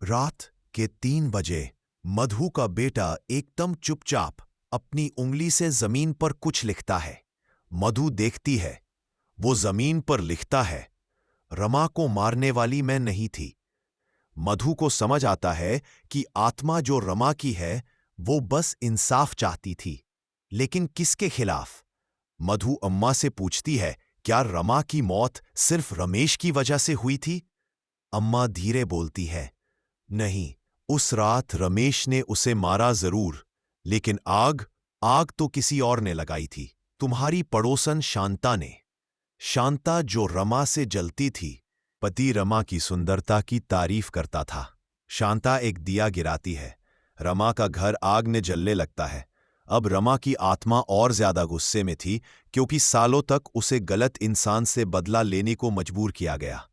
रात के 3 बजे मधु का बेटा एकदम चुपचाप अपनी उंगली से जमीन पर कुछ लिखता है। मधु देखती है, वो जमीन पर लिखता है, रमा को मारने वाली मैं नहीं थी। मधु को समझ आता है कि आत्मा जो रमा की है वो बस इंसाफ चाहती थी, लेकिन किसके खिलाफ? मधु अम्मा से पूछती है, क्या रमा की मौत सिर्फ रमेश की वजह से हुई थी? अम्मा धीरे बोलती है, नहीं, उस रात रमेश ने उसे मारा जरूर, लेकिन आग आग तो किसी और ने लगाई थी, तुम्हारी पड़ोसन शांता ने। शांता जो रमा से जलती थी। पति रमा की सुंदरता की तारीफ करता था। शांता एक दिया गिराती है, रमा का घर आग ने जलने लगता है। अब रमा की आत्मा और ज्यादा गुस्से में थी, क्योंकि सालों तक उसे गलत इंसान से बदला लेने को मजबूर किया गया।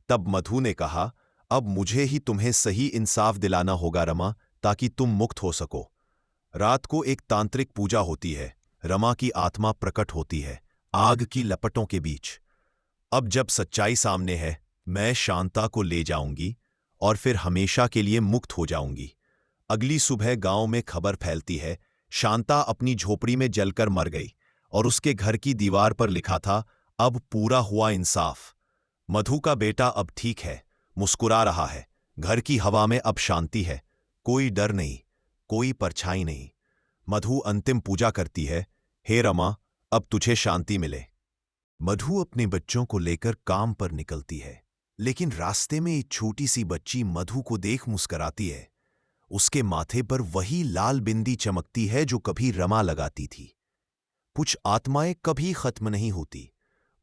तब मधु ने कहा, अब मुझे ही तुम्हें सही इंसाफ दिलाना होगा रमा, ताकि तुम मुक्त हो सको। रात को एक तांत्रिक पूजा होती है। रमा की आत्मा प्रकट होती है आग की लपटों के बीच। अब जब सच्चाई सामने है, मैं शांता को ले जाऊंगी और फिर हमेशा के लिए मुक्त हो जाऊंगी। अगली सुबह गांव में खबर फैलती है, शांता अपनी झोपड़ी में जलकर मर गई और उसके घर की दीवार पर लिखा था, अब पूरा हुआ इंसाफ। मधु का बेटा अब ठीक है, मुस्कुरा रहा है। घर की हवा में अब शांति है, कोई डर नहीं, कोई परछाई नहीं। मधु अंतिम पूजा करती है, हे रमा, अब तुझे शांति मिले। मधु अपने बच्चों को लेकर काम पर निकलती है, लेकिन रास्ते में एक छोटी सी बच्ची मधु को देख मुस्कुराती है। उसके माथे पर वही लाल बिंदी चमकती है जो कभी रमा लगाती थी। कुछ आत्माएं कभी खत्म नहीं होती,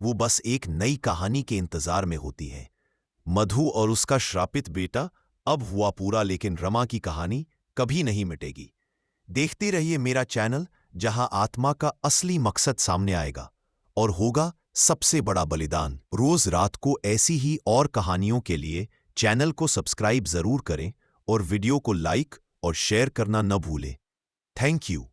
वो बस एक नई कहानी के इंतजार में होती हैं। मधु और उसका श्रापित बेटा अब हुआ पूरा, लेकिन रमा की कहानी कभी नहीं मिटेगी। देखते रहिए मेरा चैनल, जहां आत्मा का असली मकसद सामने आएगा और होगा सबसे बड़ा बलिदान। रोज रात को ऐसी ही और कहानियों के लिए चैनल को सब्सक्राइब जरूर करें और वीडियो को लाइक और शेयर करना न भूलें। Thank you.